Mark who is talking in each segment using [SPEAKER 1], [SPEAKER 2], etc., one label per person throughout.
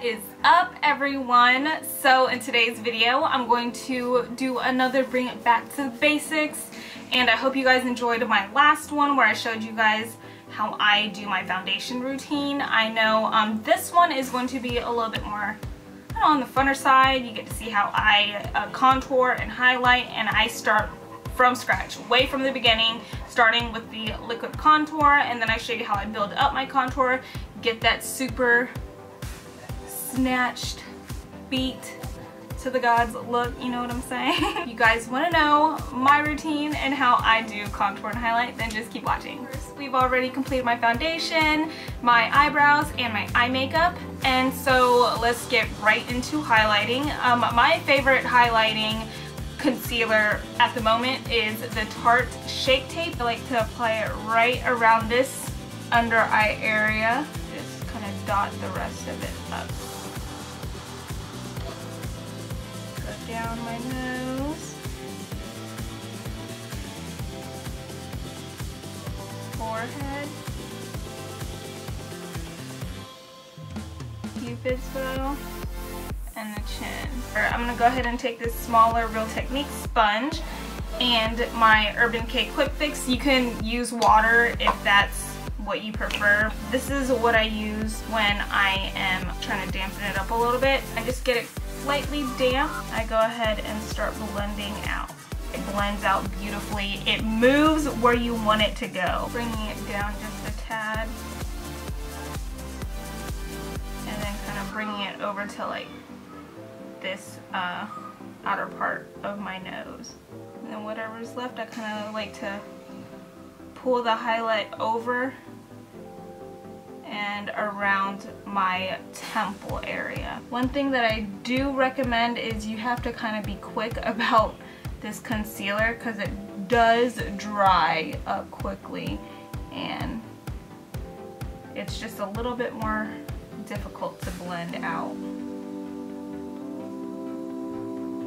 [SPEAKER 1] What is up, everyone? So in today's video I'm going to do another bring it back to the basics, and I hope you guys enjoyed my last one where I showed you guys how I do my foundation routine. I know this one is going to be a little bit more on the funner side. You get to see how I contour and highlight, and I start from scratch, way from the beginning, starting with the liquid contour, and then I show you how I build up my contour, get that super snatched, beat to the gods look, you know what I'm saying? You guys want to know my routine and how I do contour and highlight, then just keep watching. First, we've already completed my foundation, my eyebrows, and my eye makeup, and so let's get right into highlighting. My favorite highlighting concealer at the moment is the Tarte Shape Tape. I like to apply it right around this under eye area. Just kind of dot the rest of it up. Go down my nose. Forehead. Cupid's bow. And the chin. I'm going to go ahead and take this smaller Real Technique sponge and my Urban Decay Quick Fix. You can use water if that's what you prefer. This is what I use when I am trying to dampen it up a little bit. I just get it slightly damp. I go ahead and start blending out. It blends out beautifully. It moves where you want it to go. Bringing it down just a tad. And then kind of bringing it over to like this outer part of my nose. And then whatever's left, I kind of like to pull the highlight over and around my temple area. One thing that I do recommend is you have to kind of be quick about this concealer because it does dry up quickly and it's just a little bit more difficult to blend out.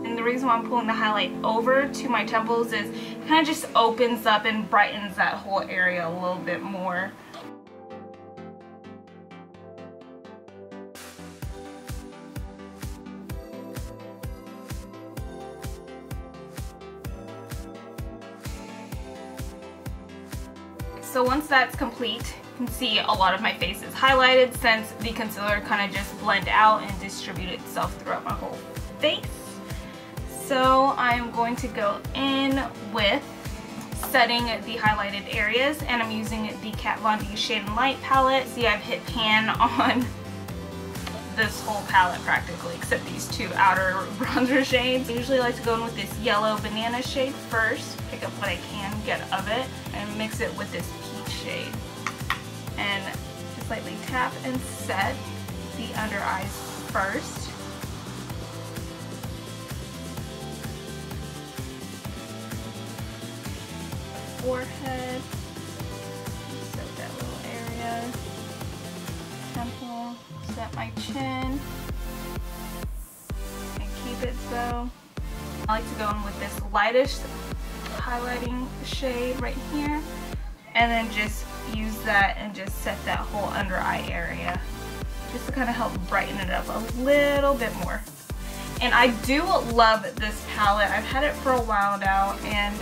[SPEAKER 1] And the reason why I'm pulling the highlight over to my temples is it kind of just opens up and brightens that whole area a little bit more. So once that's complete, you can see a lot of my face is highlighted since the concealer kind of just blend out and distribute itself throughout my whole face. So I'm going to go in with setting the highlighted areas, and I'm using the Kat Von D Shade and Light palette. See, I've hit pan on this whole palette practically, except these two outer bronzer shades. I usually like to go in with this yellow banana shade first, pick up what I can get of it, and mix it with this peach shade. And just lightly tap and set the under eyes first. Forehead, set that little area, temple, set my chin, and Cupid's bow. I like to go in with this lightest highlighting shade right here, and then just use that and just set that whole under eye area, just to kind of help brighten it up a little bit more. And I do love this palette. I've had it for a while now, and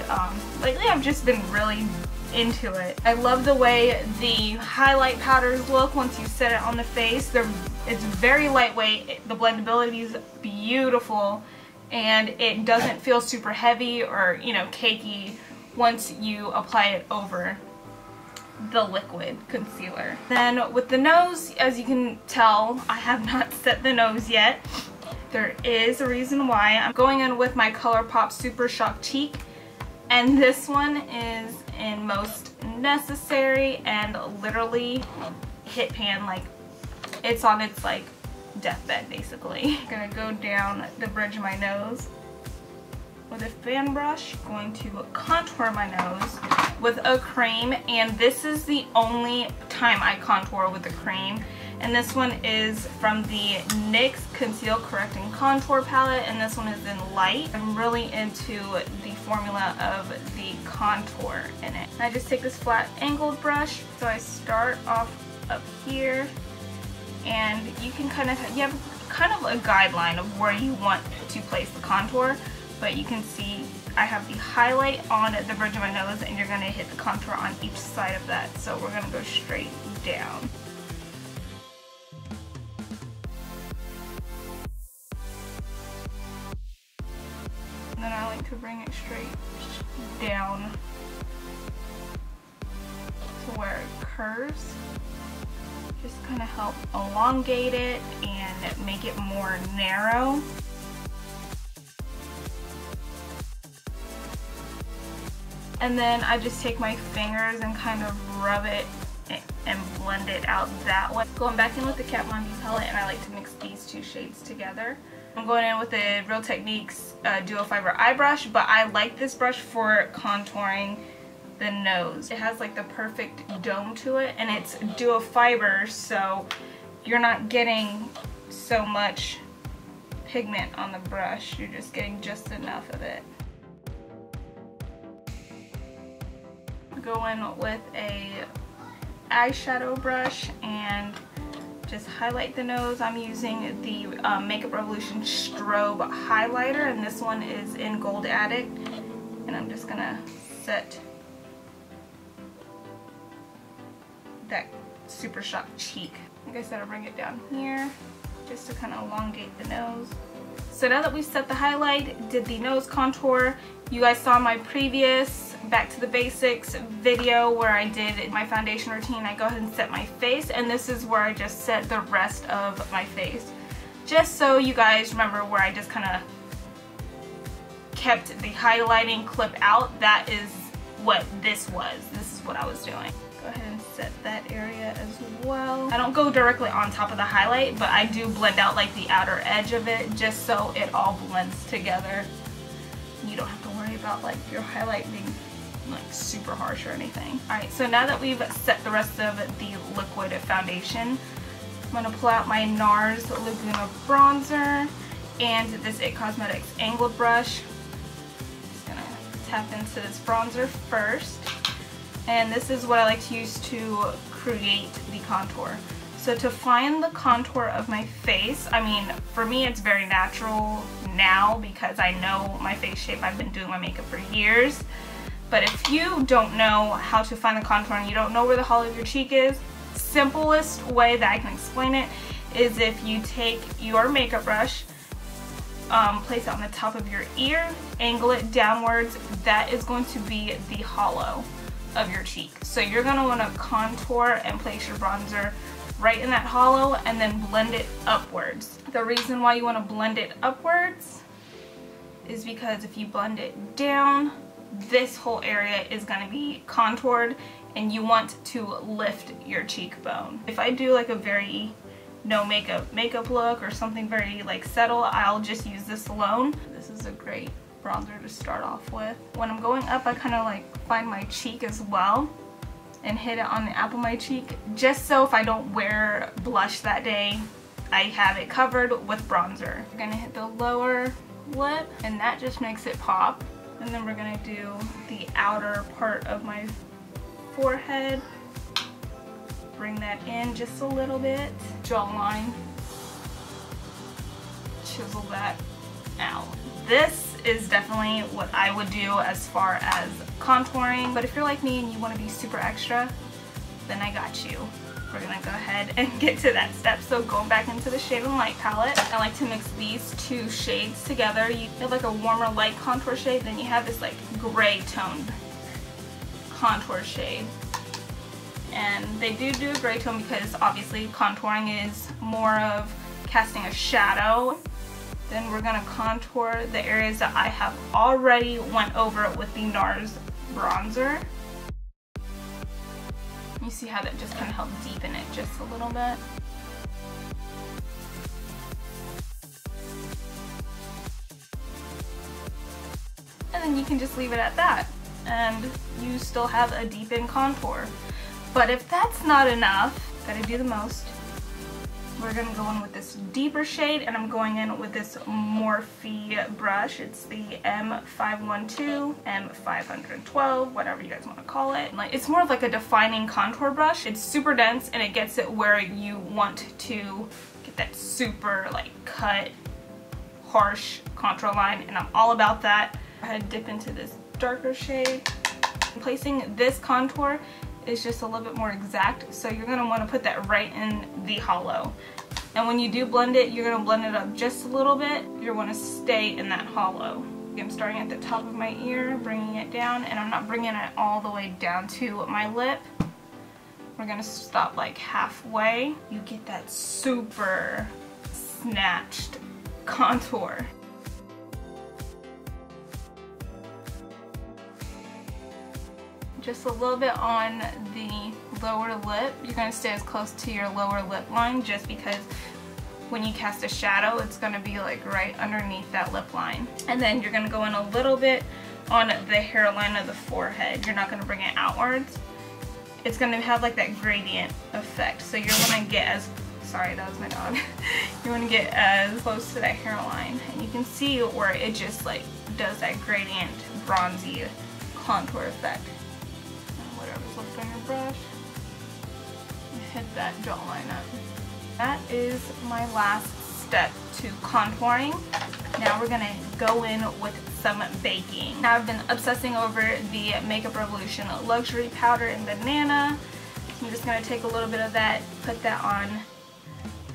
[SPEAKER 1] lately I've just been really into it. I love the way the highlight powders look once you set it on the face. It's very lightweight. The blendability is beautiful, and it doesn't feel super heavy or, you know, cakey once you apply it over the liquid concealer. Then with the nose, as you can tell, I have not set the nose yet. There is a reason why. I'm going in with my ColourPop Super Shock Cheek, and this one is in Most Necessary, and literally hit pan like it's on its like deathbed basically. I'm gonna go down the bridge of my nose with a fan brush. I'm going to contour my nose with a cream, and this is the only time I contour with a cream. And this one is from the NYX Conceal Correcting Contour Palette, and this one is in light. I'm really into the formula of the contour in it. I just take this flat angled brush, so I start off up here and you can you have kind of a guideline of where you want to place the contour, but you can see I have the highlight on the bridge of my nose, and you're going to hit the contour on each side of that. So we're going to go straight down. And then I like to bring it straight down to where it curves. Just kind of help elongate it and make it more narrow. And then I just take my fingers and kind of rub it and blend it out that way. Going back in with the Kat Von D palette, and I like to mix these two shades together. I'm going in with the Real Techniques Duo Fiber Eye Brush, but I like this brush for contouring the nose. It has like the perfect dome to it, and it's duo fiber, so you're not getting so much pigment on the brush. You're just getting just enough of it. Go in with a eyeshadow brush and just highlight the nose. I'm using the Makeup Revolution Strobe highlighter, and this one is in Gold Addict, and I'm just gonna set that super shot cheek. Like I said, I'll bring it down here just to kind of elongate the nose. So now that we've set the highlight, did the nose contour, you guys saw my previous Back to the Basics video where I did my foundation routine. I go ahead and set my face, and this is where I just set the rest of my face. Just so you guys remember where I just kind of kept the highlighting clip out, that is what this was. This is what I was doing. Go ahead and set that area as well. I don't go directly on top of the highlight, but I do blend out like the outer edge of it just so it all blends together. You don't have to worry about like your highlight being like super harsh or anything. Alright, so now that we've set the rest of the liquid foundation, I'm going to pull out my NARS Laguna bronzer and this IT Cosmetics angled brush. Just going to tap into this bronzer first. And this is what I like to use to create the contour. So to find the contour of my face, I mean, for me it's very natural now because I know my face shape. I've been doing my makeup for years. But if you don't know how to find the contour and you don't know where the hollow of your cheek is, simplest way that I can explain it is if you take your makeup brush, place it on the top of your ear, angle it downwards, that is going to be the hollow of your cheek. So you're going to want to contour and place your bronzer right in that hollow and then blend it upwards. The reason why you want to blend it upwards is because if you blend it down, this whole area is going to be contoured and you want to lift your cheekbone. If I do like a very no makeup look or something very like subtle, I'll just use this alone. This is a great bronzer to start off with. When I'm going up, I kind of like find my cheek as well and hit it on the apple of my cheek, just so if I don't wear blush that day, I have it covered with bronzer. We're gonna hit the lower lip, and that just makes it pop. And then we're gonna do the outer part of my forehead. Bring that in just a little bit. Jawline. Chisel that out. This is definitely what I would do as far as contouring, but if you're like me and you want to be super extra, then I got you. We're gonna go ahead and get to that step. So going back into the Shade and Light palette, I like to mix these two shades together. You have like a warmer light contour shade, then you have this like gray toned contour shade. And they do a gray tone because obviously contouring is more of casting a shadow. Then we're gonna contour the areas that I have already went over with the NARS bronzer. You see how that just kind of helped deepen it just a little bit. And then you can just leave it at that, and you still have a deepened contour. But if that's not enough, gotta do the most. We're gonna go in with this deeper shade, and I'm going in with this Morphe brush. It's the M512, M512, whatever you guys want to call it. Like, it's more of like a defining contour brush. It's super dense, and it gets it where you want to get that super like cut, harsh contour line, and I'm all about that. I had to dip into this darker shade. Placing this contour is just a little bit more exact, so you're going to want to put that right in the hollow. And when you do blend it, you're going to blend it up just a little bit. You want to stay in that hollow. I'm starting at the top of my ear, bringing it down, and I'm not bringing it all the way down to my lip. We're going to stop like halfway. You get that super snatched contour. Just a little bit on the lower lip. You're going to stay as close to your lower lip line, just because when you cast a shadow, it's going to be like right underneath that lip line. And then you're going to go in a little bit on the hairline of the forehead. You're not going to bring it outwards. It's going to have like that gradient effect. So you're going to get as, sorry, that was my dog. You want to get as close to that hairline. And you can see where it just like does that gradient bronzy contour effect. Whatever's left on your brush, hit that jawline up. That is my last step to contouring. Now we're gonna go in with some baking. Now I've been obsessing over the Makeup Revolution Luxury Powder in Banana. So I'm just gonna take a little bit of that, put that on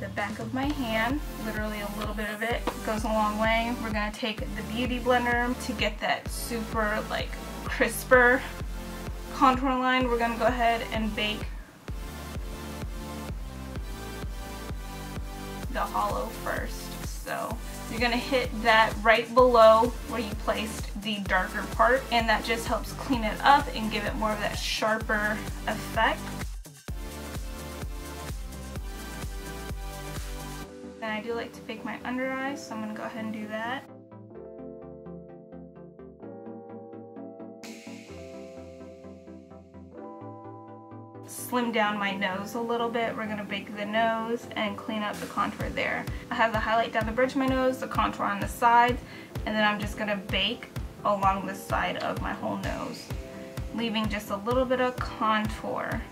[SPEAKER 1] the back of my hand. Literally a little bit of it goes a long way. We're gonna take the Beauty Blender to get that super like crisper contour line. We're gonna go ahead and bake the hollow first. So you're gonna hit that right below where you placed the darker part, and that just helps clean it up and give it more of that sharper effect. And I do like to bake my under eyes, so I'm gonna go ahead and do that. Slim down my nose a little bit. We're going to bake the nose and clean up the contour there. I have the highlight down the bridge of my nose, the contour on the sides, and then I'm just going to bake along the side of my whole nose, leaving just a little bit of contour,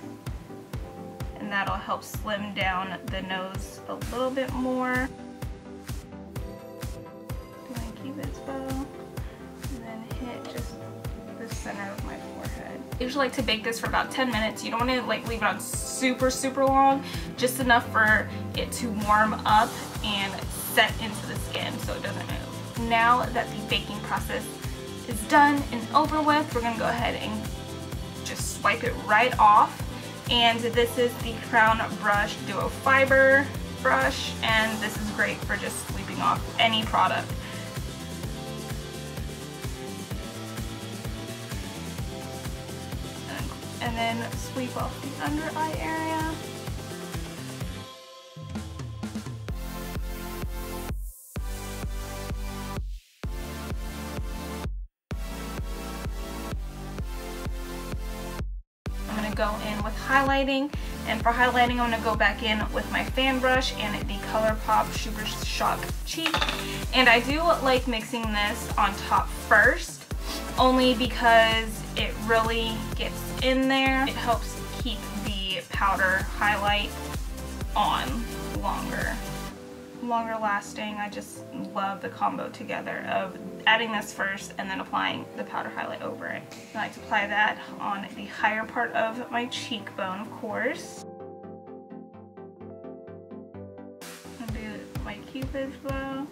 [SPEAKER 1] and that'll help slim down the nose a little bit more. Do my Cupid's bow, and then hit just the center of my forehead. I usually like to bake this for about 10 minutes. You don't want to like leave it on super long, just enough for it to warm up and set into the skin so it doesn't move. Now that the baking process is done and over with, we're going to go ahead and just swipe it right off. And this is the Crown Brush Duo Fiber brush, and this is great for just sweeping off any product. And then sweep off the under eye area. I'm going to go in with highlighting, and for highlighting I'm going to go back in with my fan brush and the ColourPop Super Shock Cheek. And I do like mixing this on top first, only because it really gets in there. It helps keep the powder highlight on longer lasting. I just love the combo together of adding this first and then applying the powder highlight over it. I like to apply that on the higher part of my cheekbone, of course. I'll do my Cupid's bow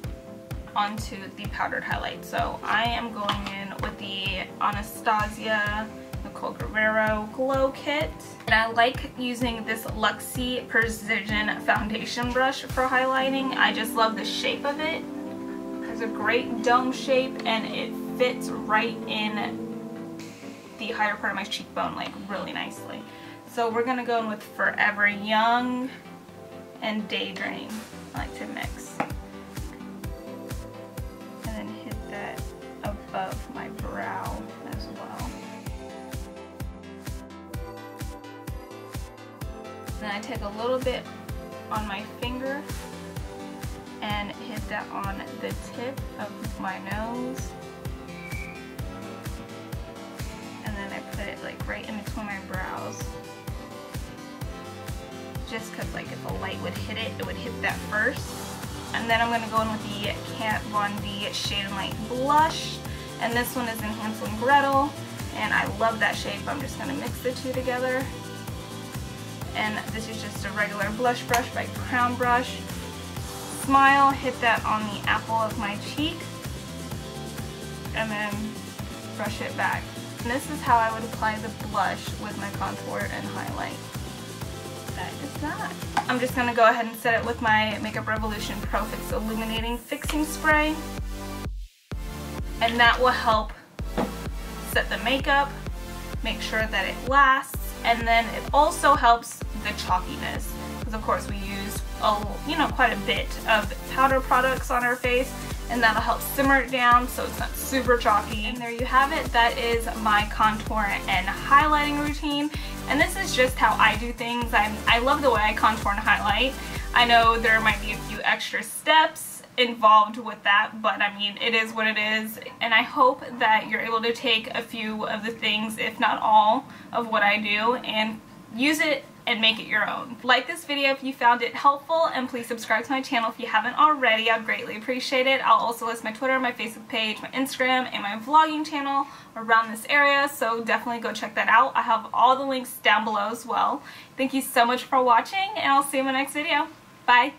[SPEAKER 1] onto the powdered highlight. So I am going in with the Anastasia Nicole Guerrero Glow Kit. And I like using this Luxie Precision Foundation brush for highlighting. I just love the shape of it. It has a great dome shape and it fits right in the higher part of my cheekbone like really nicely. So we're gonna go in with Forever Young and Daydream. I like to mix. And then hit that above my brow as well. Then I take a little bit on my finger and hit that on the tip of my nose. And then I put it like right in between my brows. Just because like if a light would hit it, it would hit that first. And then I'm going to go in with the Kat Von D Shade and Light Blush. And this one is in Hansel and Gretel. And I love that shade, but I'm just going to mix the two together. And this is just a regular blush brush by Crown Brush. Smile, hit that on the apple of my cheek. And then brush it back. And this is how I would apply the blush with my contour and highlight. That is that. I'm just going to go ahead and set it with my Makeup Revolution Pro Fix Illuminating Fixing Spray. And that will help set the makeup, make sure that it lasts, and then it also helps the chalkiness. Because of course we use quite a bit of powder products on our face, and that'll help simmer it down so it's not super chalky. And there you have it. That is my contour and highlighting routine. And this is just how I do things. I love the way I contour and highlight. I know there might be a few extra steps involved with that, but I mean, it is what it is. And I hope that you're able to take a few of the things, if not all, of what I do and use it and make it your own. Like this video if you found it helpful, and please subscribe to my channel if you haven't already. I'd greatly appreciate it. I'll also list my Twitter, my Facebook page, my Instagram, and my vlogging channel around this area, so definitely go check that out. I have all the links down below as well. Thank you so much for watching, and I'll see you in my next video. Bye!